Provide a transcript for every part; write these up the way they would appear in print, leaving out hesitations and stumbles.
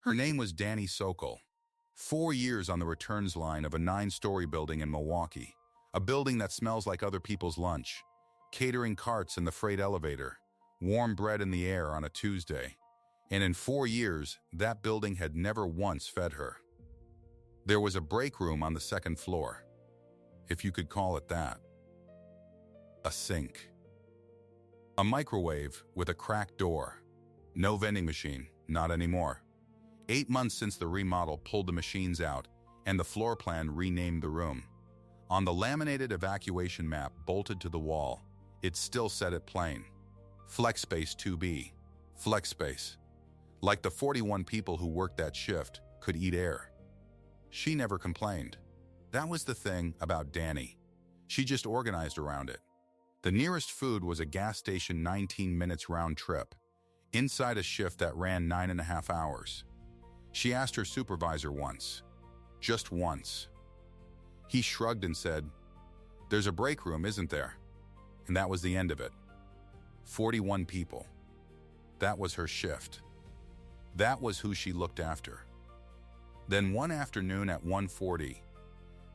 Her name was Dani Sokol. 4 years on the returns line of a 9-story building in Milwaukee. A building that smells like other people's lunch. Catering carts in the freight elevator. Warm bread in the air on a Tuesday. And in 4 years, that building had never once fed her. There was a break room on the second floor, if you could call it that. A sink. A microwave with a cracked door. No vending machine, not anymore. 8 months since the remodel pulled the machines out, and the floor plan renamed the room. On the laminated evacuation map bolted to the wall, it still said it plain. Flex space 2B. Flex space. Like the 41 people who worked that shift could eat air. She never complained. That was the thing about Dani. She just organized around it. The nearest food was a gas station 19 minutes round trip, inside a shift that ran 9.5 hours. She asked her supervisor once. Just once. He shrugged and said, "There's a break room, isn't there?" And that was the end of it. 41 people. That was her shift. That was who she looked after. Then one afternoon at 1:40,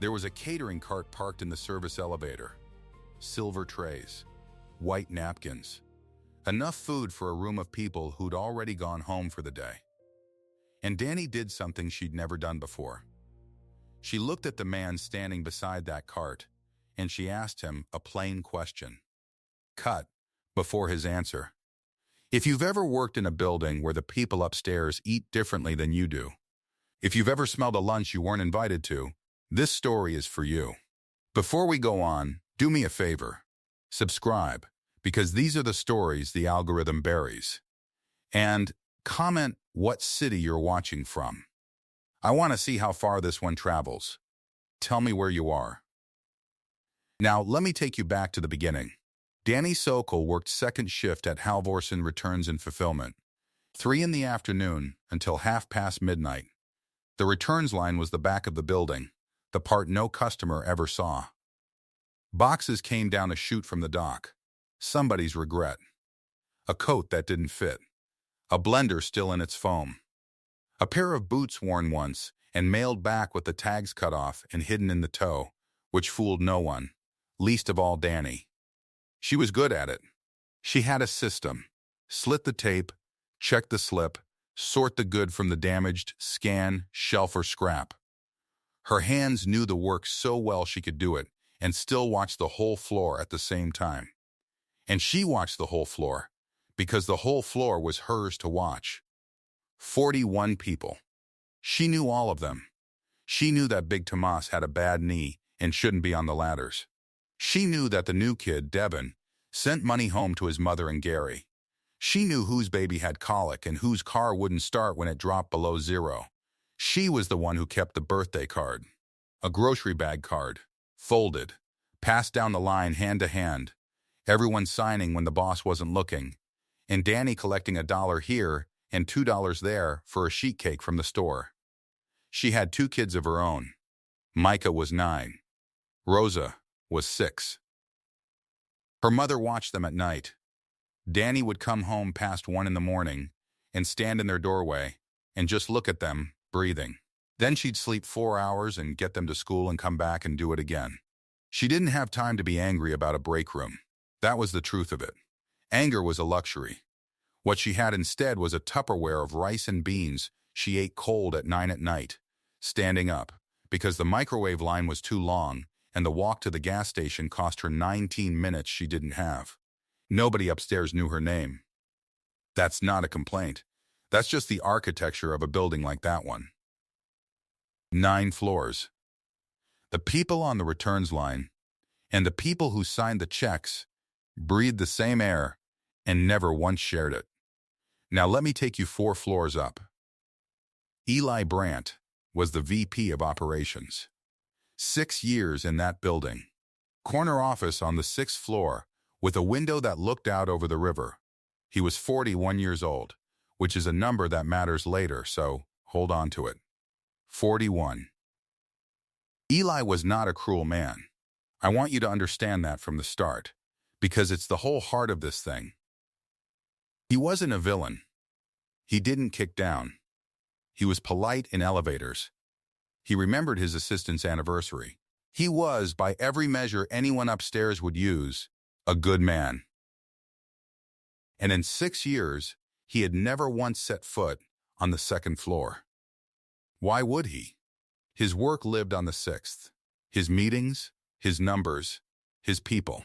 there was a catering cart parked in the service elevator. Silver trays. White napkins. Enough food for a room of people who'd already gone home for the day. And Dani did something she'd never done before. She looked at the man standing beside that cart, and she asked him a plain question. Cut before his answer. If you've ever worked in a building where the people upstairs eat differently than you do, if you've ever smelled a lunch you weren't invited to, this story is for you. Before we go on, do me a favor. Subscribe, because these are the stories the algorithm buries. And comment what city you're watching from. I want to see how far this one travels. Tell me where you are. Now, let me take you back to the beginning. Dani Sokol worked second shift at Halvorsen Returns and Fulfillment, 3 in the afternoon until midnight. The returns line was the back of the building, the part no customer ever saw. Boxes came down a chute from the dock. Somebody's regret. A coat that didn't fit. A blender still in its foam. A pair of boots worn once and mailed back with the tags cut off and hidden in the toe, which fooled no one, least of all Dani. She was good at it. She had a system. Slit the tape, check the slip, sort the good from the damaged, scan, shelf, or scrap. Her hands knew the work so well she could do it and still watch the whole floor at the same time. And she watched the whole floor, because the whole floor was hers to watch. 41 people. She knew all of them. She knew that Big Tomas had a bad knee and shouldn't be on the ladders. She knew that the new kid, Devin, sent money home to his mother and Gary. She knew whose baby had colic and whose car wouldn't start when it dropped below 0. She was the one who kept the birthday card. A grocery bag card. Folded. Passed down the line hand to hand. Everyone signing when the boss wasn't looking. And Dani collecting $1 here and $2 there for a sheet cake from the store. She had 2 kids of her own. Micah was 9. Rosa was 6. Her mother watched them at night. Dani would come home past 1 in the morning and stand in their doorway and just look at them, breathing. Then she'd sleep 4 hours and get them to school and come back and do it again. She didn't have time to be angry about a break room. That was the truth of it. Anger was a luxury. What she had instead was a Tupperware of rice and beans she ate cold at 9 at night, standing up, because the microwave line was too long and the walk to the gas station cost her 19 minutes she didn't have. Nobody upstairs knew her name. That's not a complaint. That's just the architecture of a building like that one. 9 floors. The people on the returns line and the people who signed the checks breathed the same air and never once shared it. Now let me take you 4 floors up. Eli Brandt was the VP of Operations. 6 years in that building. Corner office on the 6th floor with a window that looked out over the river. He was 41 years old, which is a number that matters later, so hold on to it. 41. Eli was not a cruel man. I want you to understand that from the start, because it's the whole heart of this thing. He wasn't a villain. He didn't kick down. He was polite in elevators. He remembered his assistant's anniversary. He was, by every measure anyone upstairs would use, a good man. And in 6 years, he had never once set foot on the second floor. Why would he? His work lived on the sixth. His meetings, his numbers, his people.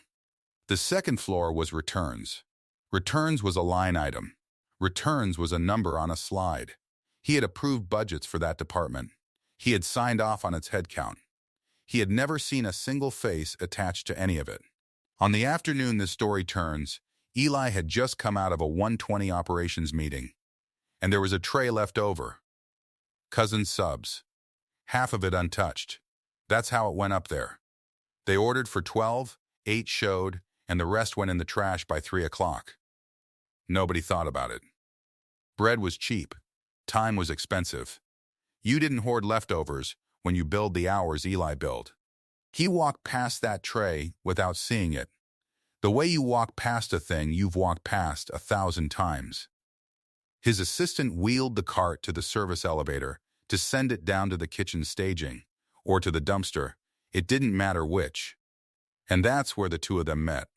The second floor was returns. Returns was a line item. Returns was a number on a slide. He had approved budgets for that department. He had signed off on its headcount. He had never seen a single face attached to any of it. On the afternoon this story turns, Eli had just come out of a 1:20 operations meeting, and there was a tray left over. Cousin subs. Half of it untouched. That's how it went up there. They ordered for 12, 8 showed, and the rest went in the trash by 3 o'clock. Nobody thought about it. Bread was cheap. Time was expensive. You didn't hoard leftovers when you billed the hours Eli billed. He walked past that tray without seeing it. The way you walk past a thing you've walked past 1,000 times. His assistant wheeled the cart to the service elevator to send it down to the kitchen staging, or to the dumpster. It didn't matter which. And that's where the two of them met.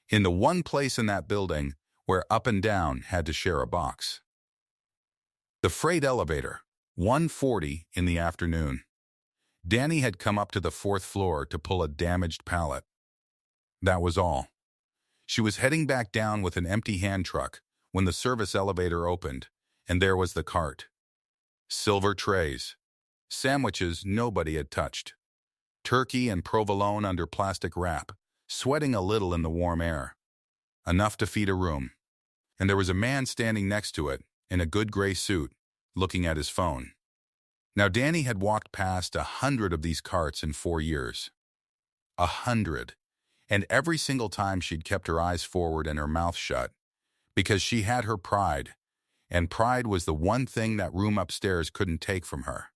In the one place in that building where up and down had to share a box. The freight elevator, 1:40 in the afternoon. Dani had come up to the 4th floor to pull a damaged pallet. That was all. She was heading back down with an empty hand truck when the service elevator opened, and there was the cart. Silver trays. Sandwiches nobody had touched. Turkey and provolone under plastic wrap, sweating a little in the warm air. Enough to feed a room. And there was a man standing next to it, in a good gray suit, looking at his phone. Now Dani had walked past 100 of these carts in 4 years. 100. And every single time she'd kept her eyes forward and her mouth shut, because she had her pride, and pride was the one thing that room upstairs couldn't take from her.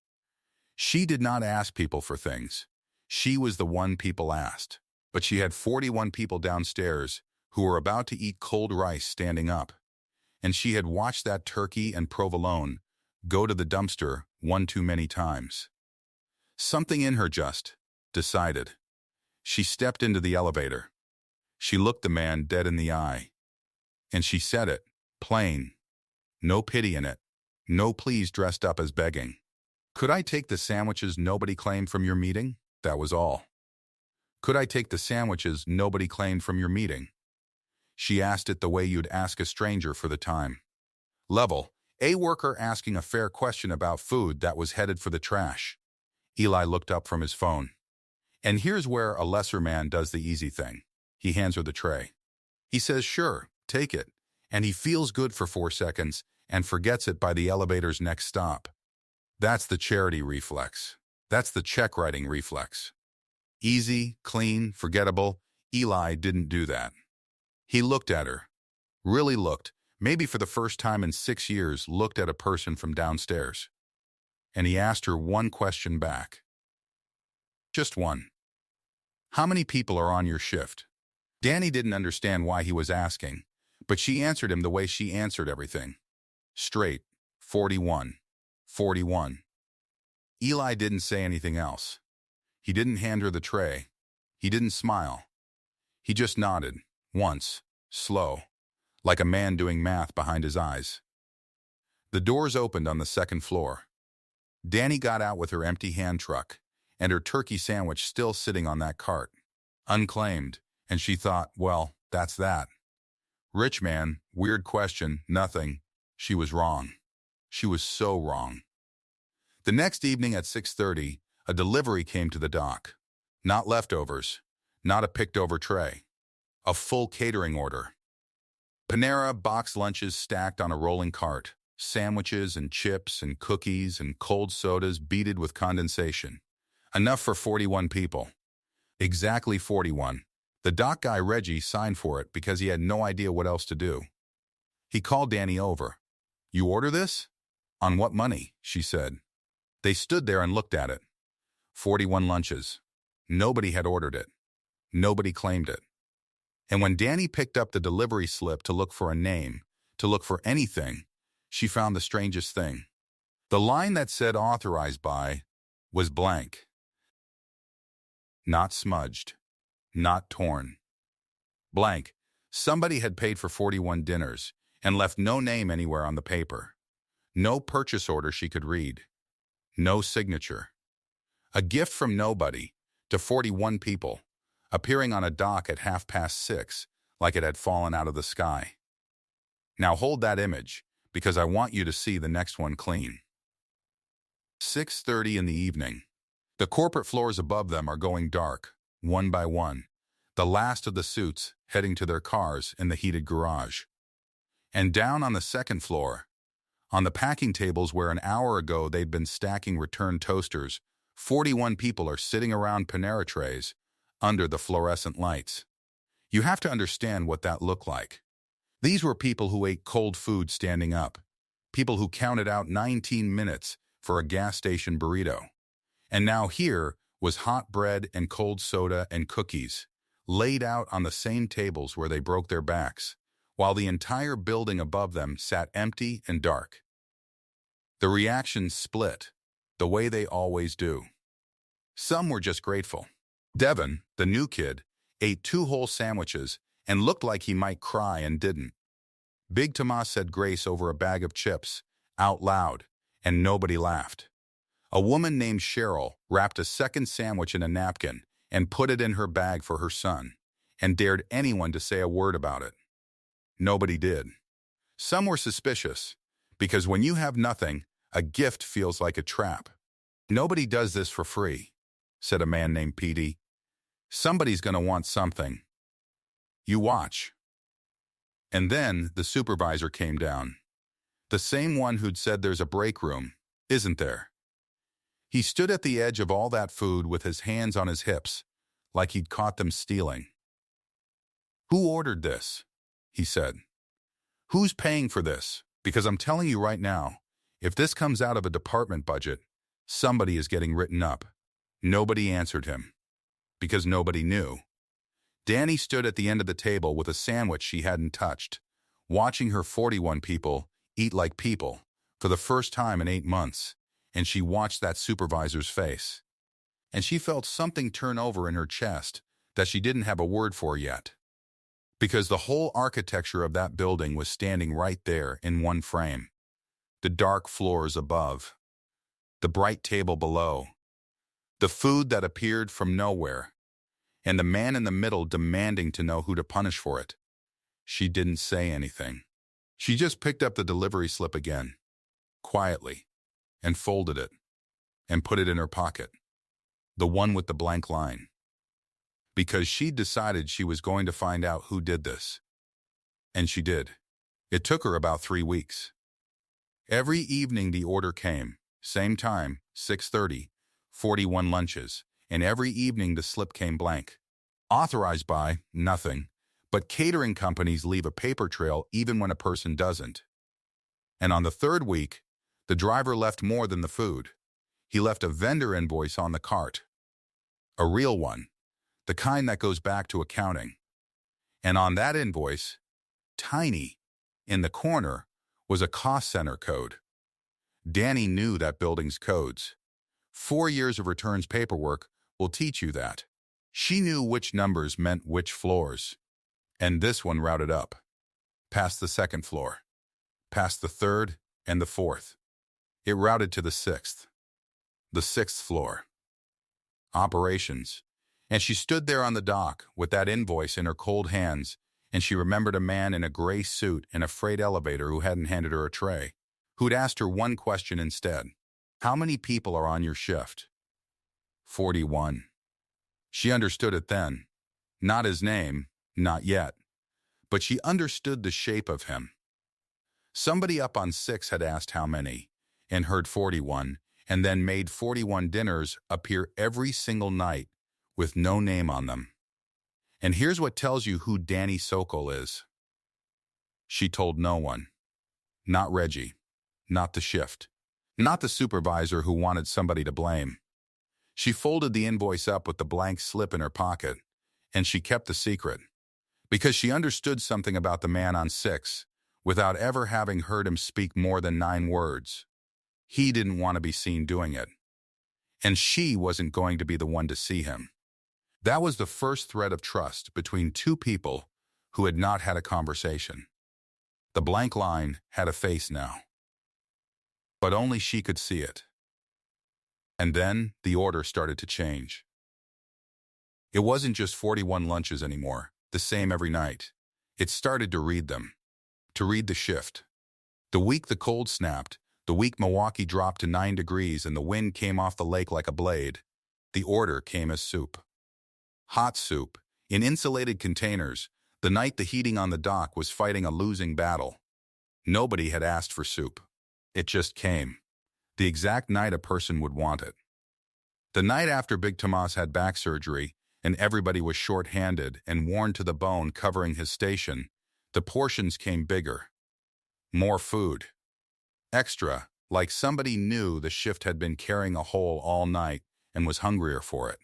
She did not ask people for things. She was the one people asked. But she had 41 people downstairs who were about to eat cold rice standing up. And she had watched that turkey and provolone go to the dumpster one too many times. Something in her just decided. She stepped into the elevator. She looked the man dead in the eye. And she said it, plain. No pity in it. No pleas dressed up as begging. Could I take the sandwiches nobody claimed from your meeting? That was all. Could I take the sandwiches nobody claimed from your meeting? She asked it the way you'd ask a stranger for the time. Level, a worker asking a fair question about food that was headed for the trash. Eli looked up from his phone. And here's where a lesser man does the easy thing. He hands her the tray. He says, sure, take it. And he feels good for 4 seconds and forgets it by the elevator's next stop. That's the charity reflex. That's the check writing reflex. Easy, clean, forgettable. Eli didn't do that. He looked at her. Really looked, maybe for the first time in 6 years, looked at a person from downstairs. And he asked her one question back. Just one. How many people are on your shift? Dani didn't understand why he was asking, but she answered him the way she answered everything. Straight. 41. 41. Eli didn't say anything else. He didn't hand her the tray. He didn't smile. He just nodded, once, slow, like a man doing math behind his eyes. The doors opened on the 2nd floor. Dani got out with her empty hand truck and her turkey sandwich still sitting on that cart, unclaimed, and she thought, well, that's that. Rich man, weird question, nothing. She was wrong. She was so wrong. The next evening at 6:30, a delivery came to the dock. Not leftovers, not a picked-over tray. A full catering order. Panera box lunches stacked on a rolling cart. Sandwiches and chips and cookies and cold sodas beaded with condensation. Enough for 41 people. Exactly 41. The dock guy Reggie signed for it because he had no idea what else to do. He called Dani over. You order this? On what money? She said. They stood there and looked at it. 41 lunches. Nobody had ordered it. Nobody claimed it. And when Dani picked up the delivery slip to look for a name, to look for anything, she found the strangest thing. The line that said authorized by was blank, not smudged, not torn. Blank. Somebody had paid for 41 dinners and left no name anywhere on the paper. No purchase order she could read. No signature. A gift from nobody to 41 people, appearing on a dock at 6:30, like it had fallen out of the sky. Now hold that image, because I want you to see the next one clean. 6:30 in the evening. The corporate floors above them are going dark, one by one, the last of the suits heading to their cars in the heated garage. And down on the second floor, on the packing tables where an hour ago they'd been stacking return toasters, 41 people are sitting around Panera trays under the fluorescent lights. You have to understand what that looked like. These were people who ate cold food standing up, people who counted out 19 minutes for a gas station burrito. And now here was hot bread and cold soda and cookies, laid out on the same tables where they broke their backs, while the entire building above them sat empty and dark. The reactions split, the way they always do. Some were just grateful. Devin, the new kid, ate 2 whole sandwiches and looked like he might cry and didn't. Big Tomas said grace over a bag of chips, out loud, and nobody laughed. A woman named Cheryl wrapped a second sandwich in a napkin and put it in her bag for her son, and dared anyone to say a word about it. Nobody did. Some were suspicious, because when you have nothing, a gift feels like a trap. Nobody does this for free, said a man named Petey. Somebody's going to want something. You watch. And then the supervisor came down. The same one who'd said there's a break room, isn't there? He stood at the edge of all that food with his hands on his hips, like he'd caught them stealing. Who ordered this? He said. Who's paying for this? Because I'm telling you right now, if this comes out of a department budget, somebody is getting written up. Nobody answered him, because nobody knew. Dani stood at the end of the table with a sandwich she hadn't touched, watching her 41 people eat like people for the first time in 8 months, and she watched that supervisor's face. And she felt something turn over in her chest that she didn't have a word for yet. Because the whole architecture of that building was standing right there in one frame. The dark floors above, the bright table below, the food that appeared from nowhere, and the man in the middle demanding to know who to punish for it. She didn't say anything. She just picked up the delivery slip again, quietly, and folded it, and put it in her pocket, the one with the blank line. Because she'd decided she was going to find out who did this. And she did. It took her about 3 weeks. Every evening the order came, same time, 6:30, 41 lunches, and every evening the slip came blank. Authorized by, nothing, but catering companies leave a paper trail even when a person doesn't. And on the 3rd week, the driver left more than the food. He left a vendor invoice on the cart. A real one, the kind that goes back to accounting. And on that invoice, tiny, in the corner, was a cost center code. Dani knew that building's codes. 4 years of returns paperwork will teach you that. She knew which numbers meant which floors. And this one routed up, past the 2nd floor, past the 3rd and the 4th. It routed to the 6th. The 6th floor. Operations. And she stood there on the dock with that invoice in her cold hands, and she remembered a man in a gray suit in a freight elevator who hadn't handed her a tray, who'd asked her one question instead. How many people are on your shift? 41. She understood it then. Not his name, not yet. But she understood the shape of him. Somebody up on 6 had asked how many, and heard 41, and then made 41 dinners appear every single night with no name on them. And here's what tells you who Dani Sokol is. She told no one. Not Reggie. Not the shift. Not the supervisor who wanted somebody to blame. She folded the invoice up with the blank slip in her pocket, and she kept the secret. Because she understood something about the man on 6, without ever having heard him speak more than 9 words. He didn't want to be seen doing it. And she wasn't going to be the one to see him. That was the first thread of trust between two people who had not had a conversation. The blank line had a face now, but only she could see it. And then the order started to change. It wasn't just 41 lunches anymore, the same every night. It started to read them, to read the shift. The week the cold snapped, the week Milwaukee dropped to 9 degrees and the wind came off the lake like a blade, the order came as soup. Hot soup, in insulated containers, the night the heating on the dock was fighting a losing battle. Nobody had asked for soup. It just came. The exact night a person would want it. The night after Big Tomas had back surgery, and everybody was short-handed and worn to the bone covering his station, the portions came bigger. More food. Extra, like somebody knew the shift had been carrying a hole all night and was hungrier for it.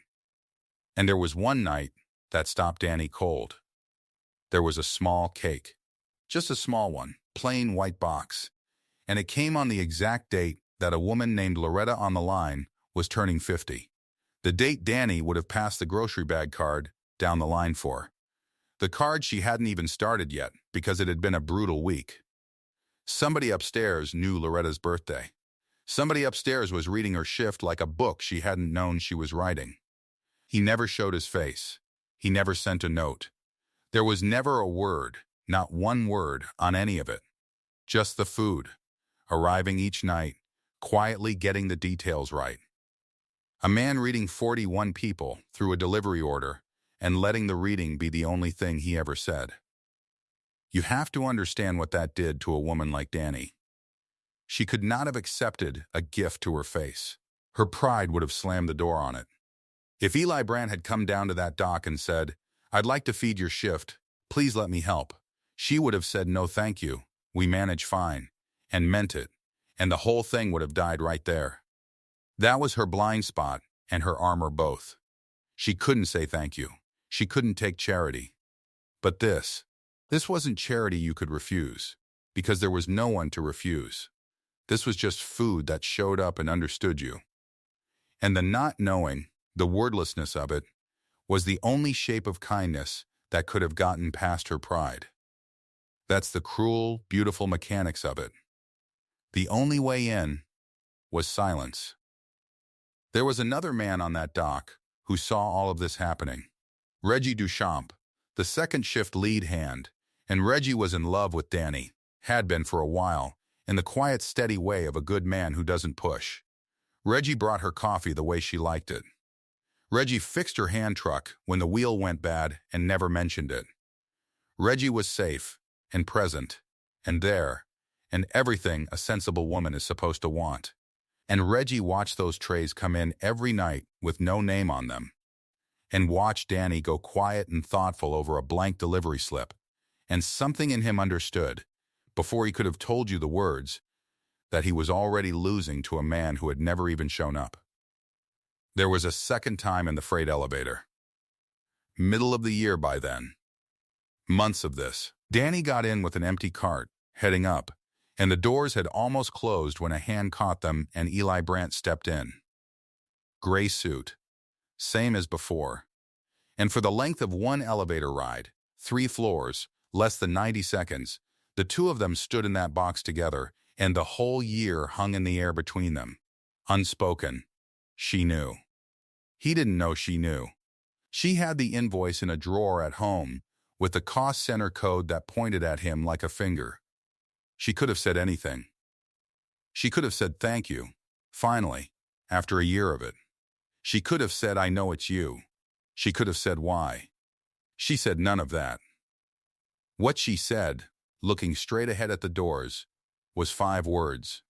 And there was one night that stopped Dani cold. There was a small cake. Just a small one, plain white box. And it came on the exact date that a woman named Loretta on the line was turning 50. The date Dani would have passed the grocery bag card down the line for. The card she hadn't even started yet because it had been a brutal week. Somebody upstairs knew Loretta's birthday. Somebody upstairs was reading her shift like a book she hadn't known she was writing. He never showed his face. He never sent a note. There was never a word, not one word, on any of it. Just the food, arriving each night, quietly getting the details right. A man reading 41 people through a delivery order and letting the reading be the only thing he ever said. You have to understand what that did to a woman like Dani. She could not have accepted a gift to her face. Her pride would have slammed the door on it. If Eli Brandt had come down to that dock and said, "I'd like to feed your shift, please let me help," she would have said, "No thank you, we manage fine," and meant it, and the whole thing would have died right there. That was her blind spot and her armor both. She couldn't say thank you. She couldn't take charity. But this wasn't charity you could refuse, because there was no one to refuse. This was just food that showed up and understood you. And the not knowing, the wordlessness of it, was the only shape of kindness that could have gotten past her pride. That's the cruel, beautiful mechanics of it. The only way in was silence. There was another man on that dock who saw all of this happening. Reggie Duchamp, the second shift lead hand, and Reggie was in love with Dani, had been for a while, in the quiet, steady way of a good man who doesn't push. Reggie brought her coffee the way she liked it. Reggie fixed her hand truck when the wheel went bad and never mentioned it. Reggie was safe and present and there and everything a sensible woman is supposed to want. And Reggie watched those trays come in every night with no name on them, and watched Dani go quiet and thoughtful over a blank delivery slip, and something in him understood, before he could have told you the words, that he was already losing to a man who had never even shown up. There was a second time in the freight elevator. Middle of the year by then. Months of this. Dani got in with an empty cart, heading up, and the doors had almost closed when a hand caught them and Eli Brandt stepped in. Gray suit. Same as before. And for the length of one elevator ride, 3 floors, less than 90 seconds, the two of them stood in that box together, and the whole year hung in the air between them. Unspoken. She knew. He didn't know she knew. She had the invoice in a drawer at home, with the cost center code that pointed at him like a finger. She could have said anything. She could have said thank you, finally, after a year of it. She could have said, "I know it's you." She could have said why. She said none of that. What she said, looking straight ahead at the doors, was 5 words.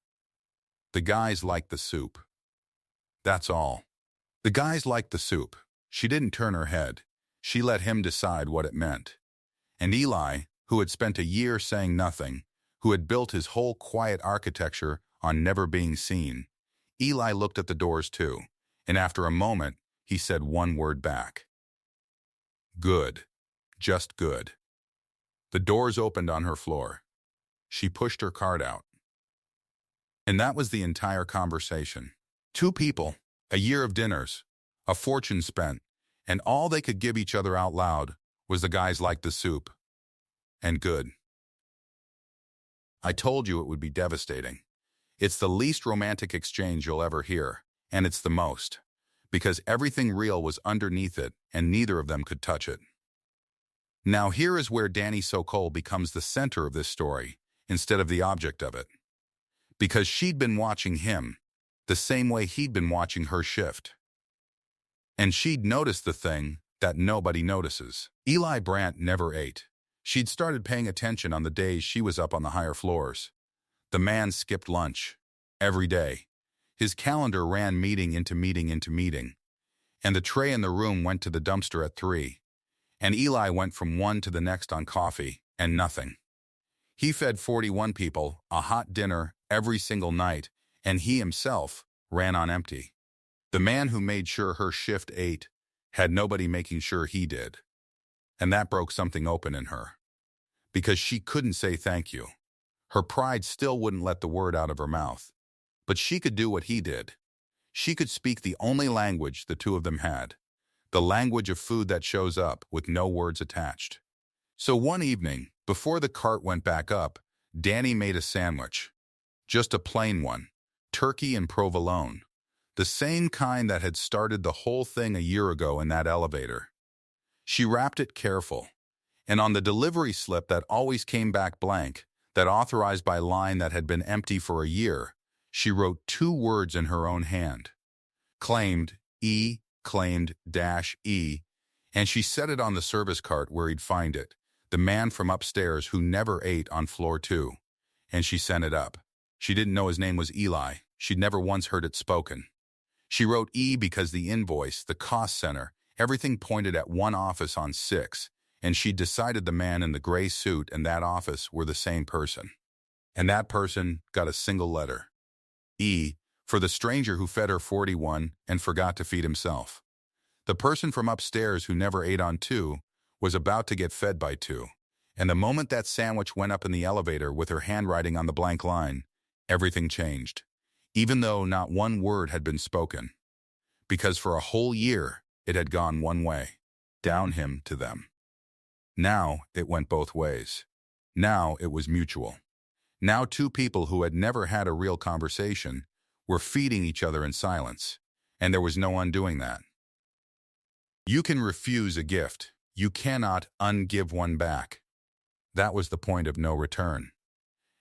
The guys liked the soup. That's all. The guys liked the soup. She didn't turn her head. She let him decide what it meant. And Eli, who had spent a year saying nothing, who had built his whole quiet architecture on never being seen, Eli looked at the doors too, and after a moment, he said one word back. Good. Just good. The doors opened on her floor. She pushed her cart out. And that was the entire conversation. Two people, a year of dinners, a fortune spent, and all they could give each other out loud was the guys liked the soup. And good. I told you it would be devastating. It's the least romantic exchange you'll ever hear, and it's the most, because everything real was underneath it and neither of them could touch it. Now here is where Dani Sokol becomes the center of this story instead of the object of it. Because she'd been watching him, the same way he'd been watching her shift. And she'd noticed the thing that nobody notices. Eli Brandt never ate. She'd started paying attention on the days she was up on the higher floors. The man skipped lunch. Every day. His calendar ran meeting into meeting into meeting. And the tray in the room went to the dumpster at 3. And Eli went from one to the next on coffee, and nothing. He fed 41 people a hot dinner every single night, and he himself ran on empty. The man who made sure her shift ate had nobody making sure he did. And that broke something open in her. Because she couldn't say thank you. Her pride still wouldn't let the word out of her mouth. But she could do what he did. She could speak the only language the two of them had. The language of food that shows up with no words attached. So one evening, before the cart went back up, Dani made a sandwich. Just a plain one. Turkey and provolone. The same kind that had started the whole thing a year ago in that elevator. She wrapped it careful. And on the delivery slip that always came back blank, that authorized by line that had been empty for a year, she wrote 2 words in her own hand. Claimed E, claimed -E, and she set it on the service cart where he'd find it, the man from upstairs who never ate on floor 2. And she sent it up. She didn't know his name was Eli. She'd never once heard it spoken. She wrote E because the invoice, the cost center, everything pointed at one office on 6, and she'd decided the man in the gray suit and that office were the same person. And that person got a single letter. E, for the stranger who fed her 41 and forgot to feed himself. The person from upstairs who never ate on 2 was about to get fed by 2. And the moment that sandwich went up in the elevator with her handwriting on the blank line, everything changed. Even though not one word had been spoken. Because for a whole year, it had gone one way. Down him to them. Now, it went both ways. Now, it was mutual. Now 2 people who had never had a real conversation were feeding each other in silence, and there was no undoing that. You can refuse a gift. You cannot ungive one back. That was the point of no return.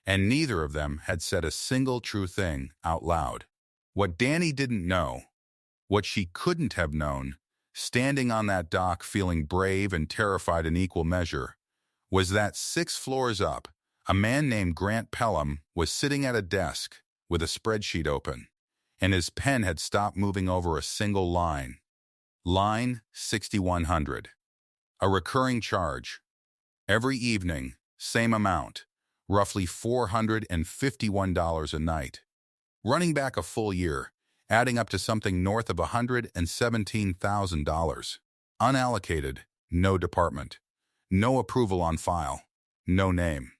And neither of them had said a single true thing out loud. What Dani didn't know, what she couldn't have known, standing on that dock feeling brave and terrified in equal measure, was that 6 floors up, a man named Grant Pelham was sitting at a desk with a spreadsheet open, and his pen had stopped moving over a single line. Line 6100. A recurring charge. Every evening, same amount, roughly $451 a night. Running back a full year, adding up to something north of $117,000. Unallocated, no department. No approval on file, no name.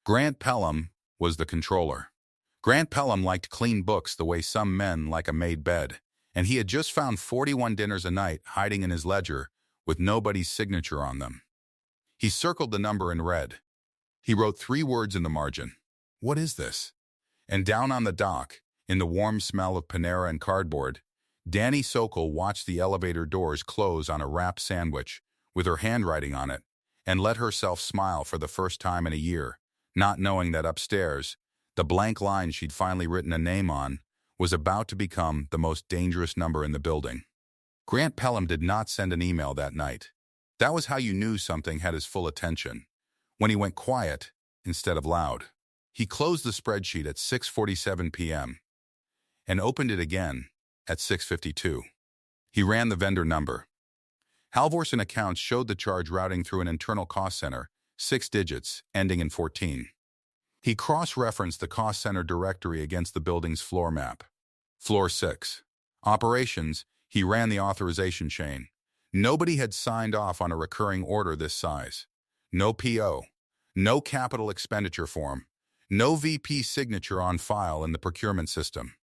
Grant Pelham was the controller. Grant Pelham liked clean books the way some men like a made bed, and he had just found 41 dinners a night hiding in his ledger with nobody's signature on them. He circled the number in red. He wrote 3 words in the margin. What is this? And down on the dock, in the warm smell of Panera and cardboard, Dani Sokol watched the elevator doors close on a wrapped sandwich with her handwriting on it and let herself smile for the first time in a year, not knowing that upstairs, the blank line she'd finally written a name on was about to become the most dangerous number in the building. Grant Pelham did not send an email that night. That was how you knew something had his full attention, when he went quiet instead of loud. He closed the spreadsheet at 6:47 p.m. and opened it again at 6:52. He ran the vendor number. Halvorsen accounts showed the charge routing through an internal cost center, 6 digits, ending in 14. He cross-referenced the cost center directory against the building's floor map. Floor 6. Operations, he ran the authorization chain. Nobody had signed off on a recurring order this size. No PO. No capital expenditure form. No VP signature on file in the procurement system.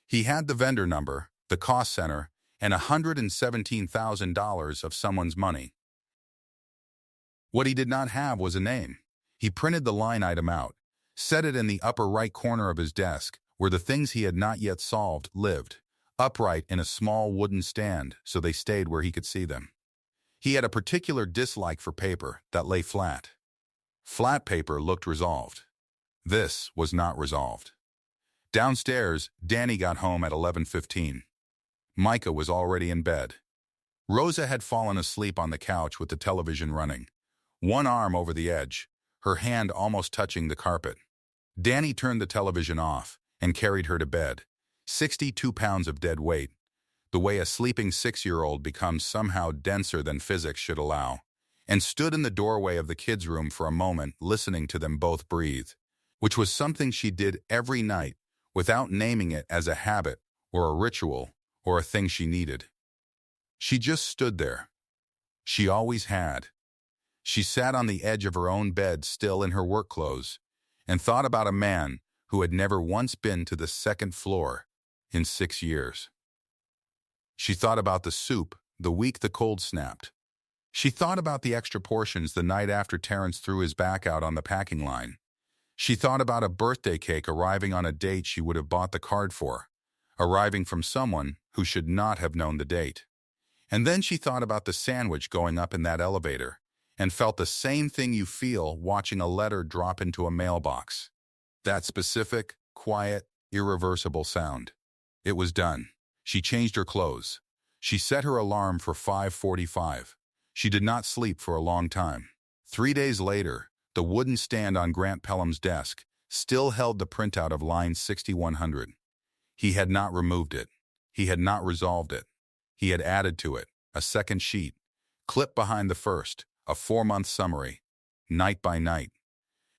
He had the vendor number, the cost center, and $117,000 of someone's money. What he did not have was a name. He printed the line item out, set it in the upper right corner of his desk, where the things he had not yet solved lived, upright in a small wooden stand so they stayed where he could see them. He had a particular dislike for paper that lay flat. Flat paper looked resolved. This was not resolved. Downstairs, Dani got home at 11:15. Micah was already in bed. Rosa had fallen asleep on the couch with the television running, one arm over the edge, her hand almost touching the carpet. Dani turned the television off and carried her to bed, 62 pounds of dead weight, the way a sleeping 6-year-old becomes somehow denser than physics should allow, and stood in the doorway of the kids' room for a moment listening to them both breathe, which was something she did every night without naming it as a habit or a ritual or a thing she needed. She just stood there. She always had. She sat on the edge of her own bed still in her work clothes and thought about a man who had never once been to the second floor in 6 years. She thought about the soup the week the cold snapped. She thought about the extra portions the night after Terrence threw his back out on the packing line. She thought about a birthday cake arriving on a date she would have bought the card for, arriving from someone who should not have known the date. And then she thought about the sandwich going up in that elevator and felt the same thing you feel watching a letter drop into a mailbox. That specific, quiet, irreversible sound. It was done. She changed her clothes. She set her alarm for 5:45. She did not sleep for a long time. 3 days later, the wooden stand on Grant Pelham's desk still held the printout of line 6100. He had not removed it. He had not resolved it. He had added to it a second sheet, clipped behind the first, a 4-month summary, night by night,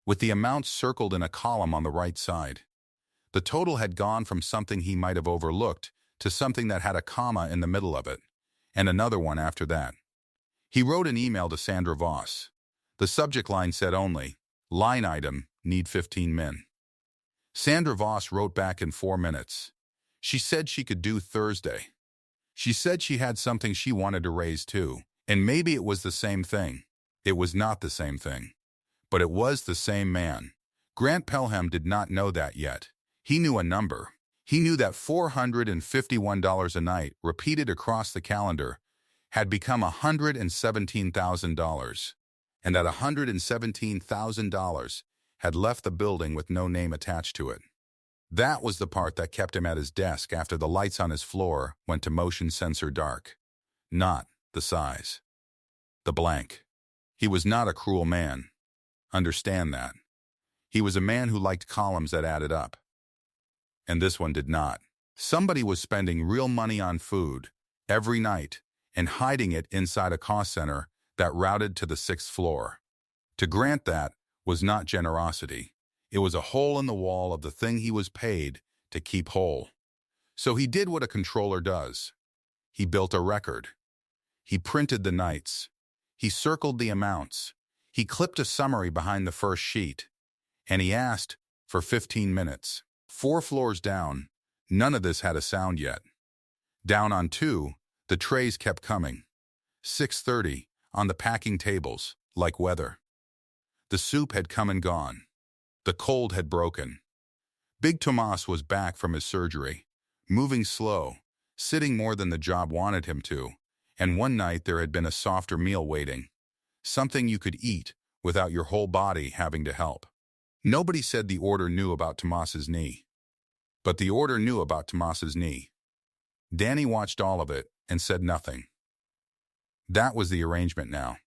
with the amounts circled in a column on the right side. The total had gone from something he might have overlooked to something that had a comma in the middle of it, and another one after that. He wrote an email to Sandra Voss. The subject line said only, "Line item, need 15 men." Sandra Voss wrote back in 4 minutes. She said she could do Thursday. She said she had something she wanted to raise too, and maybe it was the same thing. It was not the same thing. But it was the same man. Grant Pelham did not know that yet. He knew a number. He knew that $451 a night, repeated across the calendar, had become $117,000, and that $117,000 had left the building with no name attached to it. That was the part that kept him at his desk after the lights on his floor went to motion sensor dark. Not the size. The blank. He was not a cruel man. Understand that. He was a man who liked columns that added up. And this one did not. Somebody was spending real money on food every night and hiding it inside a cost center that routed to the 6th floor. To grant that was not generosity. It was a hole in the wall of the thing he was paid to keep whole. So he did what a controller does. He built a record. He printed the nights. He circled the amounts. He clipped a summary behind the first sheet. And he asked for 15 minutes. 4 floors down, none of this had a sound yet. Down on 2, the trays kept coming. 6:30, on the packing tables, like weather. The soup had come and gone. The cold had broken. Big Tomas was back from his surgery, moving slow, sitting more than the job wanted him to, and one night there had been a softer meal waiting, something you could eat without your whole body having to help. Nobody said the order knew about Tomas's knee. But the order knew about Tomas's knee. Dani watched all of it and said nothing. That was the arrangement now.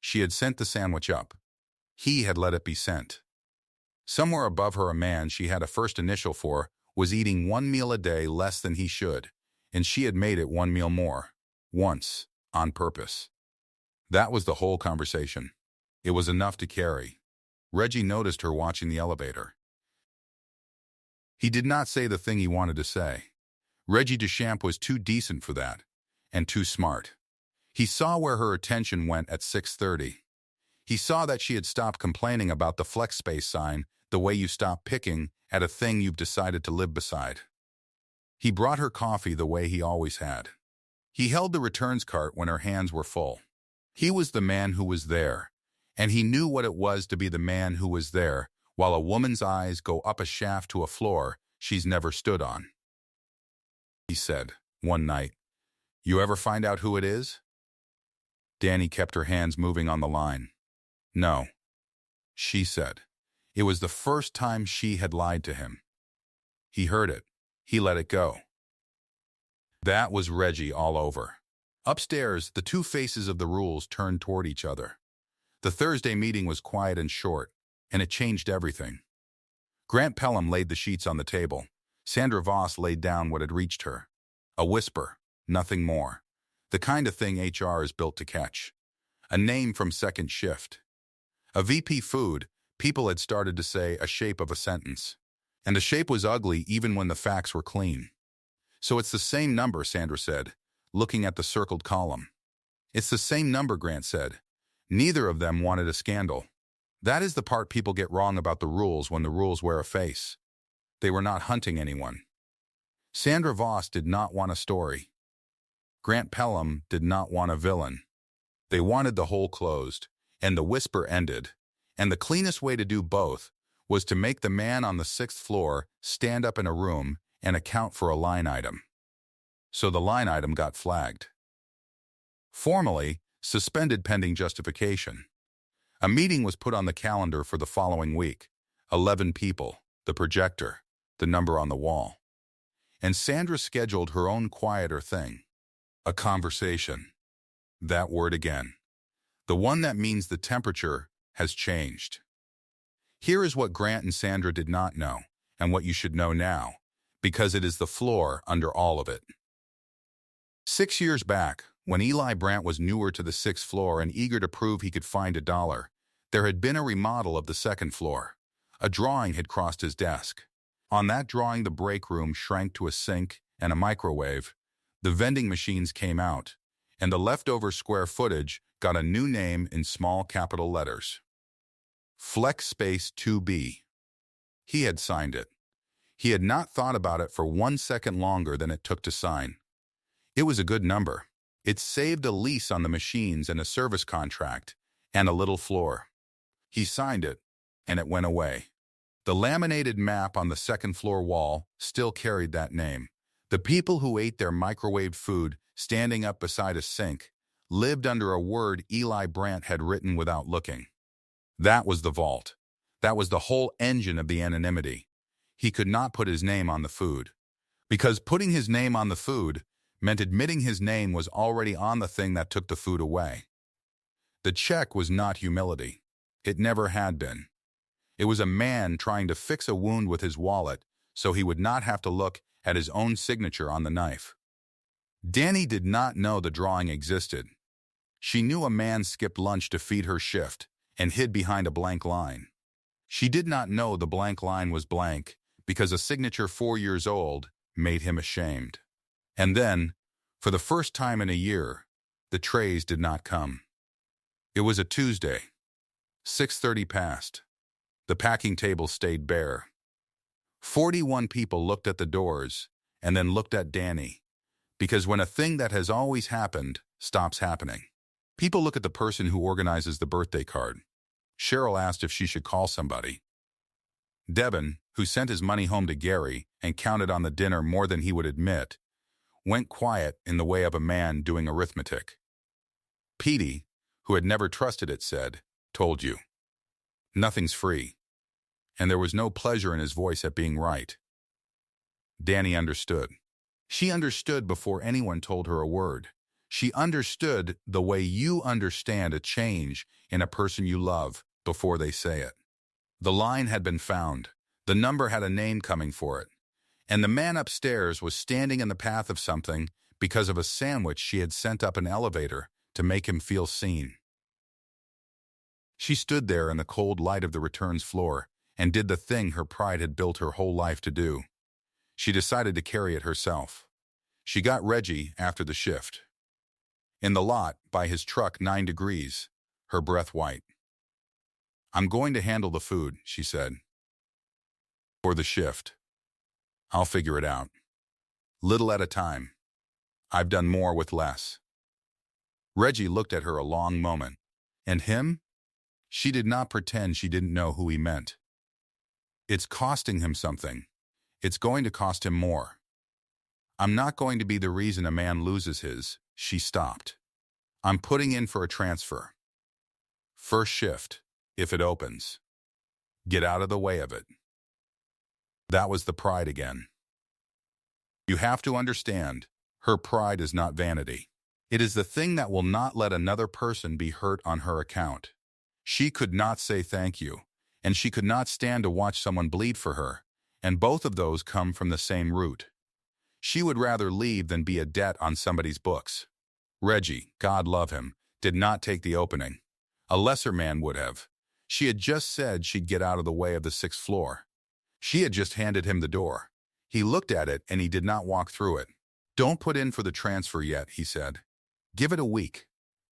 She had sent the sandwich up. He had let it be sent. Somewhere above her a man she had a first initial for was eating 1 meal a day less than he should, and she had made it 1 meal more, once, on purpose. That was the whole conversation. It was enough to carry. Reggie noticed her watching the elevator. He did not say the thing he wanted to say. Reggie Deschamps was too decent for that, and too smart. He saw where her attention went at 6:30. He saw that she had stopped complaining about the flex space sign the way you stop picking at a thing you've decided to live beside. He brought her coffee the way he always had. He held the returns cart when her hands were full. He was the man who was there, and he knew what it was to be the man who was there while a woman's eyes go up a shaft to a floor she's never stood on. He said, one night, "You ever find out who it is?" Dani kept her hands moving on the line. "No," she said. It was the first time she had lied to him. He heard it. He let it go. That was Reggie all over. Upstairs, the two faces of the rules turned toward each other. The Thursday meeting was quiet and short, and it changed everything. Grant Pelham laid the sheets on the table. Sandra Voss laid down what had reached her. A whisper, nothing more. The kind of thing HR is built to catch. A name from second shift. A VP food, people had started to say a shape of a sentence. And the shape was ugly even when the facts were clean. "So it's the same number," Sandra said, looking at the circled column. "It's the same number," Grant said. Neither of them wanted a scandal. That is the part people get wrong about the rules when the rules wear a face. They were not hunting anyone. Sandra Voss did not want a story. Grant Pelham did not want a villain. They wanted the hole closed, and the whisper ended. And the cleanest way to do both was to make the man on the 6th floor stand up in a room and account for a line item. So the line item got flagged. Formally, suspended pending justification. A meeting was put on the calendar for the following week. 11 people, the projector, the number on the wall. And Sandra scheduled her own quieter thing. A conversation. That word again. The one that means the temperature has changed. Here is what Grant and Sandra did not know, and what you should know now, because it is the floor under all of it. 6 years back, when Eli Brandt was newer to the 6th floor and eager to prove he could find $1, there had been a remodel of the 2nd floor. A drawing had crossed his desk. On that drawing, the break room shrank to a sink and a microwave. The vending machines came out, and the leftover square footage got a new name in small capital letters. Flex Space 2B. He had signed it. He had not thought about it for 1 second longer than it took to sign. It was a good number. It saved a lease on the machines and a service contract, and a little floor. He signed it, and it went away. The laminated map on the 2nd floor wall still carried that name. The people who ate their microwave food standing up beside a sink lived under a word Eli Brandt had written without looking. That was the vault. That was the whole engine of the anonymity. He could not put his name on the food. Because putting his name on the food meant admitting his name was already on the thing that took the food away. The check was not humility. It never had been. It was a man trying to fix a wound with his wallet so he would not have to look at his own signature on the knife. Dani did not know the drawing existed. She knew a man skipped lunch to feed her shift and hid behind a blank line. She did not know the blank line was blank because a signature 4 years old made him ashamed. And then, for the first time in a year, the trays did not come. It was a Tuesday. 6:30 passed. The packing table stayed bare. 41 people looked at the doors and then looked at Dani. Because when a thing that has always happened stops happening, people look at the person who organizes the birthday card. Cheryl asked if she should call somebody. Devin, who sent his money home to Gary and counted on the dinner more than he would admit, went quiet in the way of a man doing arithmetic. Petey, who had never trusted it, said, "Told you. Nothing's free." And there was no pleasure in his voice at being right. Dani understood. She understood before anyone told her a word. She understood the way you understand a change in a person you love before they say it. The line had been found. The number had a name coming for it. And the man upstairs was standing in the path of something because of a sandwich she had sent up an elevator to make him feel seen. She stood there in the cold light of the returns floor and did the thing her pride had built her whole life to do. She decided to carry it herself. She got Reggie after the shift. In the lot, by his truck 9 degrees, her breath white. "I'm going to handle the food," she said. For the shift. I'll figure it out. Little at a time. I've done more with less. Reggie looked at her a long moment. And him? She did not pretend she didn't know who he meant. It's costing him something. It's going to cost him more. I'm not going to be the reason a man loses his. She stopped. I'm putting in for a transfer. First shift, if it opens. Get out of the way of it. That was the pride again. You have to understand, her pride is not vanity. It is the thing that will not let another person be hurt on her account. She could not say thank you, and she could not stand to watch someone bleed for her, and both of those come from the same root. She would rather leave than be a debt on somebody's books. Reggie, God love him, did not take the opening. A lesser man would have. She had just said she'd get out of the way of the 6th floor. She had just handed him the door. He looked at it and he did not walk through it. Don't put in for the transfer yet, he said. Give it a week.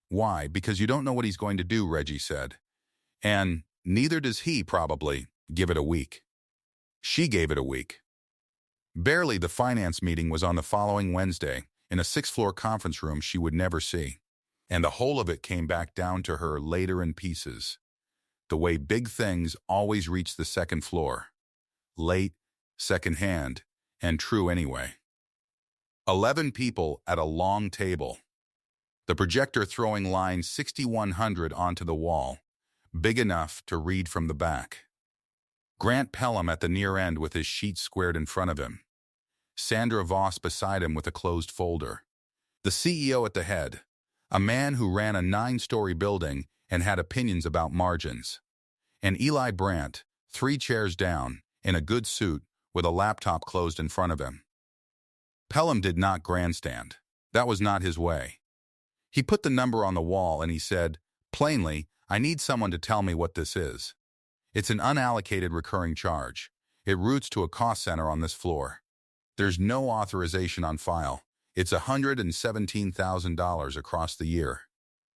Why? Because you don't know what he's going to do, Reggie said. And neither does he, probably. Give it a week. She gave it a week. Barely the finance meeting was on the following Wednesday in a 6th floor conference room she would never see. And the whole of it came back down to her later in pieces. The way big things always reach the 2nd floor. Late, second-hand, and true anyway. 11 people at a long table. The projector throwing line 6100 onto the wall, big enough to read from the back. Grant Pelham at the near end with his sheet squared in front of him. Sandra Voss beside him with a closed folder. The CEO at the head, a man who ran a 9-story building and had opinions about margins. And Eli Brandt, 3 chairs down, in a good suit, with a laptop closed in front of him. Pelham did not grandstand. That was not his way. He put the number on the wall and he said, plainly, I need someone to tell me what this is. It's an unallocated recurring charge. It routes to a cost center on this floor. There's no authorization on file. It's $117,000 across the year.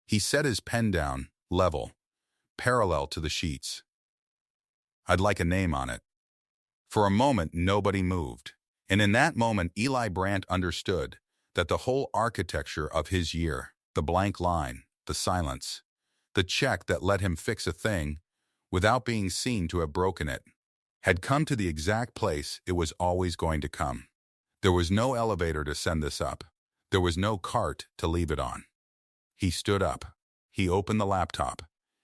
He set his pen down, level, parallel to the sheets. I'd like a name on it. For a moment, nobody moved. And in that moment, Eli Brandt understood that the whole architecture of his year, the blank line, the silence, the check that let him fix a thing without being seen to have broken it, had come to the exact place it was always going to come. There was no elevator to send this up. There was no cart to leave it on. He stood up. He opened the laptop.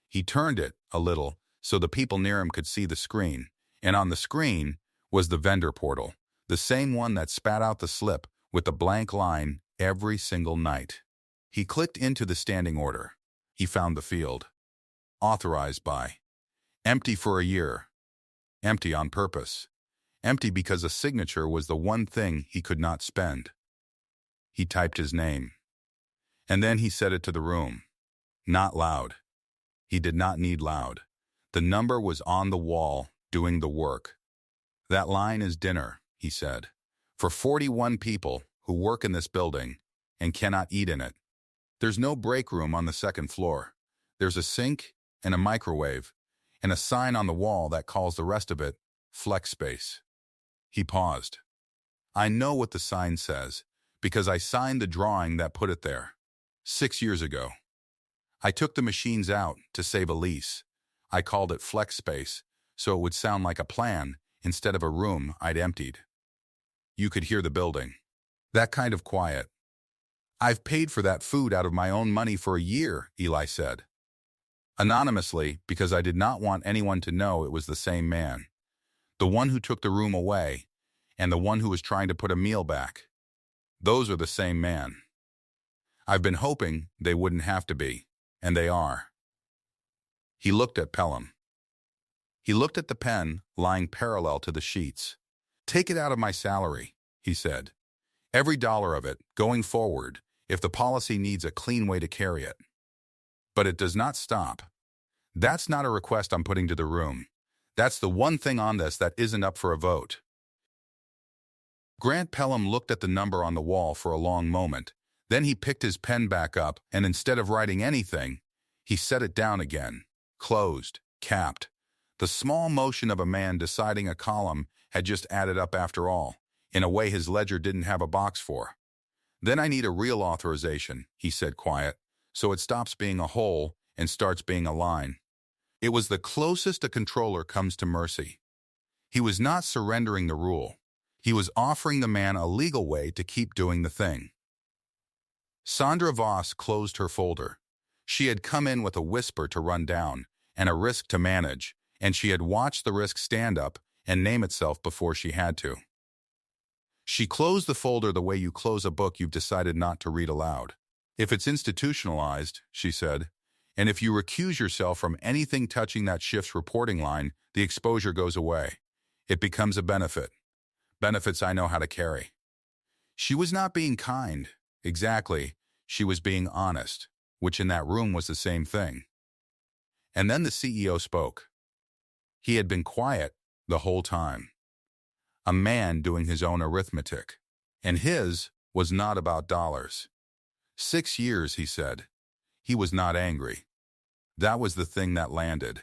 He turned it a little so the people near him could see the screen, and on the screen was the vendor portal, the same one that spat out the slip with the blank line every single night. He clicked into the standing order. He found the field. Authorized by. Empty for a year. Empty on purpose. Empty because a signature was the one thing he could not spend. He typed his name. And then he said it to the room. Not loud. He did not need loud. The number was on the wall, doing the work. That line is dinner, he said, for 41 people who work in this building and cannot eat in it. There's no break room on the 2nd floor. There's a sink and a microwave and a sign on the wall that calls the rest of it flex space. He paused. I know what the sign says because I signed the drawing that put it there 6 years ago. I took the machines out to save a lease. I called it flex space so it would sound like a plan instead of a room I'd emptied. You could hear the building. That kind of quiet. I've paid for that food out of my own money for a year, Eli said. Anonymously, because I did not want anyone to know it was the same man. The one who took the room away, and the one who was trying to put a meal back. Those are the same man. I've been hoping they wouldn't have to be, and they are. He looked at Pelham. He looked at the pen lying parallel to the sheets. Take it out of my salary, he said. Every dollar of it, going forward, if the policy needs a clean way to carry it. But it does not stop. That's not a request I'm putting to the room. That's the one thing on this that isn't up for a vote. Grant Pelham looked at the number on the wall for a long moment. Then he picked his pen back up, and instead of writing anything, he set it down again, closed, capped. The small motion of a man deciding a column had just added up after all, in a way his ledger didn't have a box for. Then I need a real authorization, he said quiet, so it stops being a hole and starts being a line. It was the closest a controller comes to mercy. He was not surrendering the rule. He was offering the man a legal way to keep doing the thing. Sandra Voss closed her folder. She had come in with a whisper to run down and a risk to manage, and she had watched the risk stand up and name itself before she had to. She closed the folder the way you close a book you've decided not to read aloud. If it's institutionalized, she said, and if you recuse yourself from anything touching that shift's reporting line, the exposure goes away. It becomes a benefit. Benefits I know how to carry. She was not being kind. Exactly. She was being honest, which in that room was the same thing. And then the CEO spoke. He had been quiet the whole time. A man doing his own arithmetic. And his was not about dollars. 6 years, he said. He was not angry. That was the thing that landed.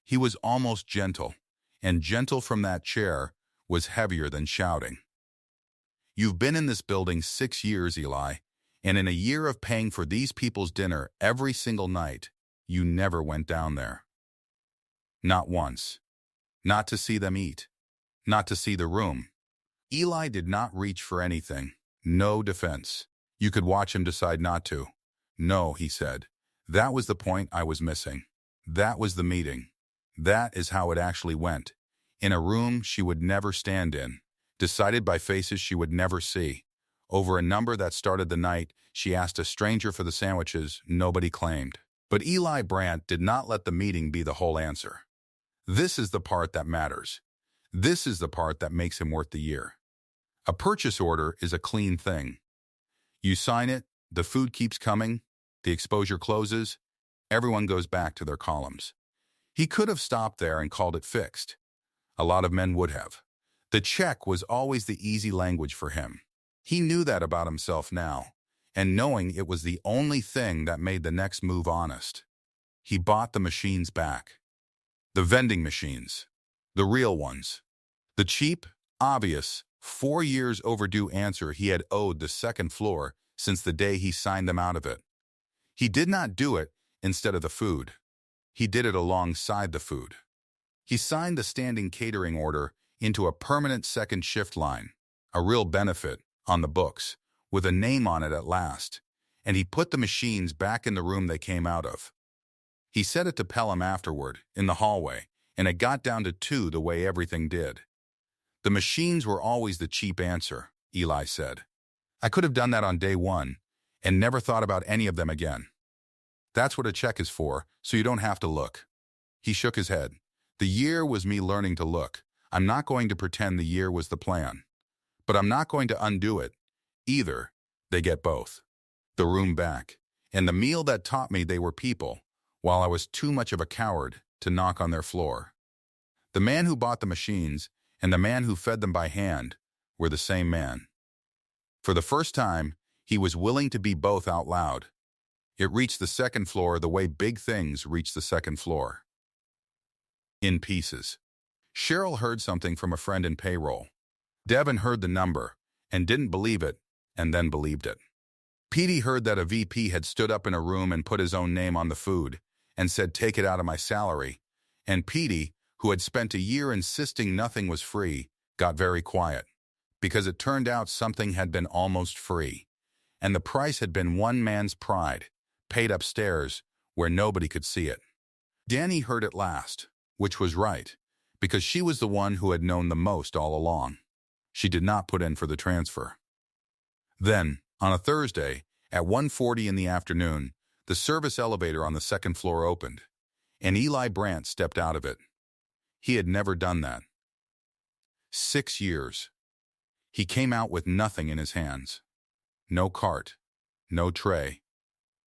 He was almost gentle, and gentle from that chair was heavier than shouting. You've been in this building 6 years, Eli, and in a year of paying for these people's dinner every single night, you never went down there. Not once. Not to see them eat. Not to see the room. Eli did not reach for anything. No defense. You could watch him decide not to. No, he said. That was the point I was missing. That was the meeting. That is how it actually went. In a room she would never stand in. Decided by faces she would never see. Over a number that started the night, she asked a stranger for the sandwiches nobody claimed. But Eli Brandt did not let the meeting be the whole answer. This is the part that matters. This is the part that makes him worth the year. A purchase order is a clean thing. You sign it, the food keeps coming, the exposure closes, everyone goes back to their columns. He could have stopped there and called it fixed. A lot of men would have. The check was always the easy language for him. He knew that about himself now, and knowing it was the only thing that made the next move honest. He bought the machines back. The vending machines. The real ones. The cheap, obvious, 4 years overdue answer he had owed the second floor since the day he signed them out of it. He did not do it instead of the food. He did it alongside the food. He signed the standing catering order into a permanent second shift line, a real benefit, on the books, with a name on it at last, and he put the machines back in the room they came out of. He said it to Pelham afterward, in the hallway, and it got down to 2 the way everything did. The machines were always the cheap answer, Eli said. I could have done that on day 1, and never thought about any of them again. That's what a check is for, so you don't have to look. He shook his head. The year was me learning to look. I'm not going to pretend the year was the plan. But I'm not going to undo it. Either. They get both. The room back. And the meal that taught me they were people, while I was too much of a coward to knock on their floor. The man who bought the machines and the man who fed them by hand were the same man. For the first time, he was willing to be both out loud. It reached the second floor the way big things reach the second floor. In pieces. Cheryl heard something from a friend in payroll. Devin heard the number and didn't believe it, and then believed it. Petey heard that a VP had stood up in a room and put his own name on the food and said, "Take it out of my salary." And Petey, who had spent a year insisting nothing was free, got very quiet, because it turned out something had been almost free, and the price had been one man's pride, paid upstairs where nobody could see it. Dani heard it last, which was right, because she was the one who had known the most all along. She did not put in for the transfer. Then, on a Thursday, at 1:40 in the afternoon, the service elevator on the second floor opened, and Eli Brandt stepped out of it. He had never done that. 6 years. He came out with nothing in his hands. No cart, no tray,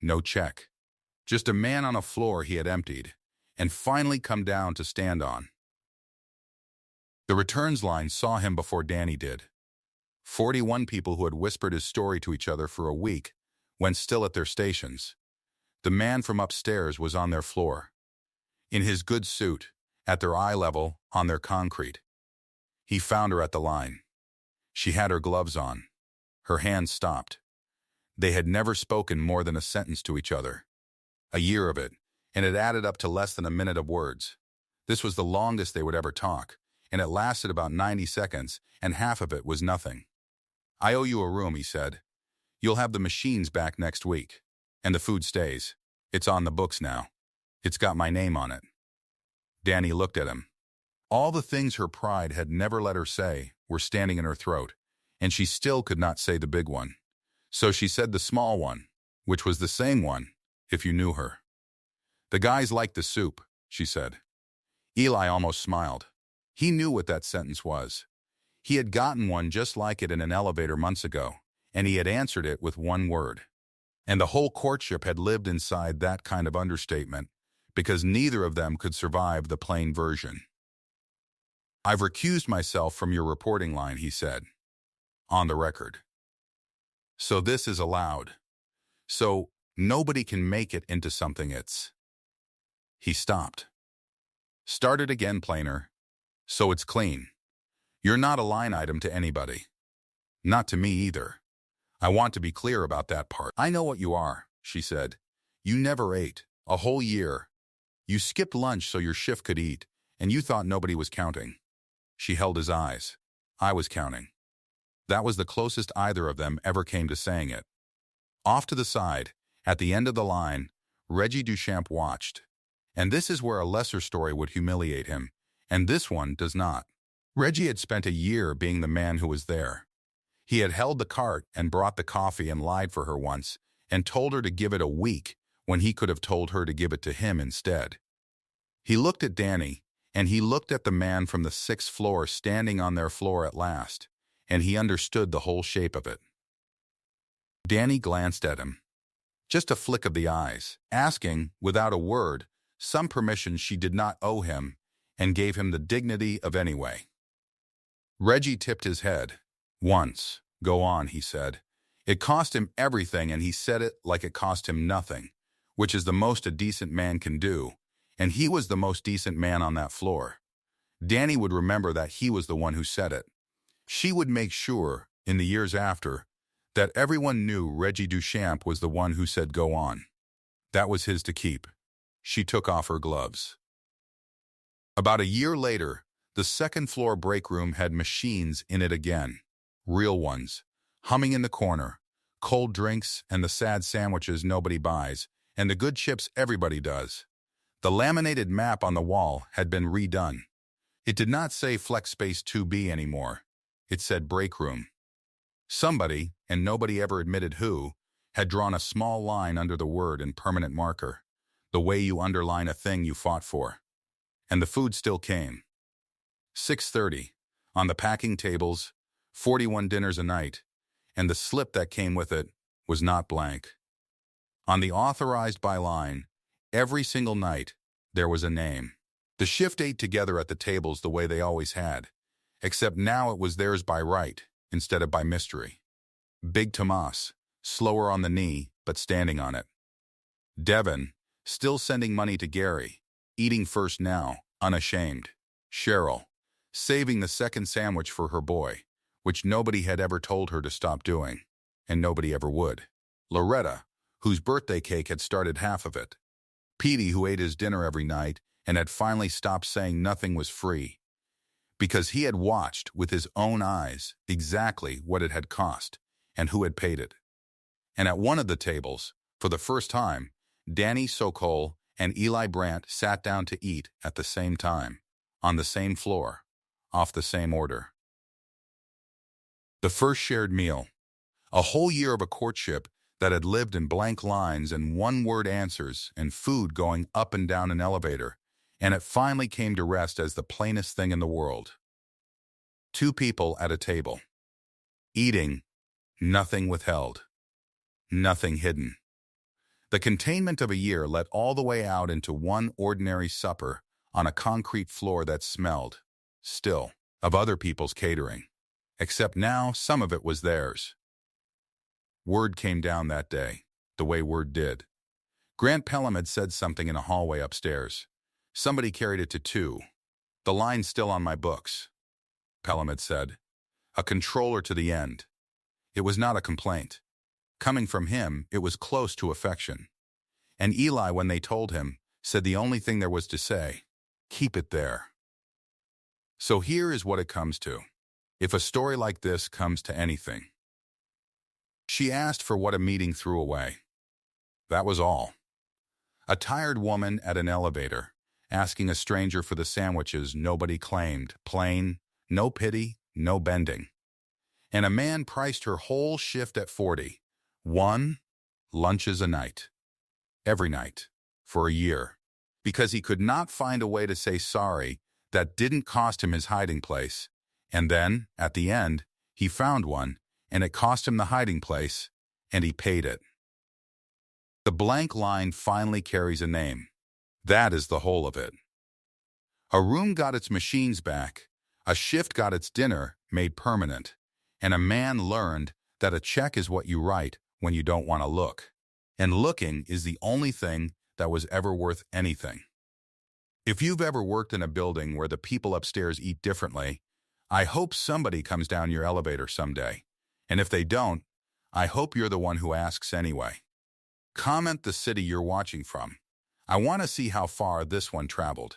no check. Just a man on a floor he had emptied, and finally come down to stand on. The returns line saw him before Dani did. 41 people who had whispered his story to each other for a week when still at their stations. The man from upstairs was on their floor. In his good suit, at their eye level, on their concrete. He found her at the line. She had her gloves on. Her hands stopped. They had never spoken more than a sentence to each other. A year of it, and it added up to less than a minute of words. This was the longest they would ever talk, and it lasted about 90 seconds, and half of it was nothing. "I owe you a room," he said. "You'll have the machines back next week. And the food stays. It's on the books now. It's got my name on it." Dani looked at him. All the things her pride had never let her say were standing in her throat, and she still could not say the big one. So she said the small one, which was the same one, if you knew her. "The guys like the soup," she said. Eli almost smiled. He knew what that sentence was. He had gotten one just like it in an elevator months ago, and he had answered it with one word. And the whole courtship had lived inside that kind of understatement, because neither of them could survive the plain version. "I've recused myself from your reporting line," he said. "On the record. So this is allowed. So nobody can make it into something it's..." He stopped. "Started again, plainer. So it's clean. You're not a line item to anybody. Not to me either. I want to be clear about that part." "I know what you are," she said. "You never ate. A whole year. You skipped lunch so your shift could eat, and you thought nobody was counting." She held his eyes. "I was counting." That was the closest either of them ever came to saying it. Off to the side, at the end of the line, Reggie Duchamp watched. And this is where a lesser story would humiliate him, and this one does not. Reggie had spent a year being the man who was there. He had held the cart and brought the coffee and lied for her once, and told her to give it a week when he could have told her to give it to him instead. He looked at Dani, and he looked at the man from the 6th floor standing on their floor at last, and he understood the whole shape of it. Dani glanced at him. Just a flick of the eyes, asking, without a word, some permission she did not owe him, and gave him the dignity of anyway. Reggie tipped his head. "Once. Go on," he said. It cost him everything, and he said it like it cost him nothing, which is the most a decent man can do, and he was the most decent man on that floor. Dani would remember that he was the one who said it. She would make sure, in the years after, that everyone knew Reggie Duchamp was the one who said go on. That was his to keep. She took off her gloves. About a year later, the 2nd floor break room had machines in it again. Real ones, humming in the corner, cold drinks and the sad sandwiches nobody buys, and the good chips everybody does. The laminated map on the wall had been redone. It did not say Flex Space 2B anymore. It said break room. Somebody, and nobody ever admitted who, had drawn a small line under the word in permanent marker, the way you underline a thing you fought for. And the food still came. 6:30, on the packing tables, 41 dinners a night, and the slip that came with it was not blank. On the Authorized By line, every single night, there was a name. The shift ate together at the tables the way they always had, except now it was theirs by right, instead of by mystery. Big Tomas, slower on the knee, but standing on it. Devin, still sending money to Gary, eating first now, unashamed. Cheryl, saving the second sandwich for her boy, which nobody had ever told her to stop doing, and nobody ever would. Loretta, whose birthday cake had started half of it. Petey, who ate his dinner every night and had finally stopped saying nothing was free, because he had watched with his own eyes exactly what it had cost and who had paid it. And at one of the tables, for the first time, Dani Sokol and Eli Brandt sat down to eat at the same time, on the same floor, off the same order. The first shared meal, a whole year of a courtship that had lived in blank lines and one-word answers and food going up and down an elevator, and it finally came to rest as the plainest thing in the world. 2 people at a table. Eating, nothing withheld, nothing hidden. The containment of a year let all the way out into one ordinary supper on a concrete floor that smelled, still, of other people's catering, except now some of it was theirs. Word came down that day, the way word did. Grant Pelham had said something in a hallway upstairs. Somebody carried it to 2. The line's still on my books. Pelham had said. A controller to the end. It was not a complaint. Coming from him, it was close to affection. And Eli, when they told him, said the only thing there was to say, keep it there. So here is what it comes to. If a story like this comes to anything. She asked for what a meeting threw away. That was all. A tired woman at an elevator, asking a stranger for the sandwiches nobody claimed, plain, no pity, no bending. And a man priced her whole shift at 40. 1 lunches a night. Every night. For a year. Because he could not find a way to say sorry that didn't cost him his hiding place. And then, at the end, he found one, and it cost him the hiding place, and he paid it. The blank line finally carries a name. That is the whole of it. A room got its machines back, a shift got its dinner made permanent, and a man learned that a check is what you write when you don't want to look. And looking is the only thing that was ever worth anything. If you've ever worked in a building where the people upstairs eat differently, I hope somebody comes down your elevator someday. And if they don't, I hope you're the one who asks anyway. Comment the city you're watching from. I want to see how far this one traveled.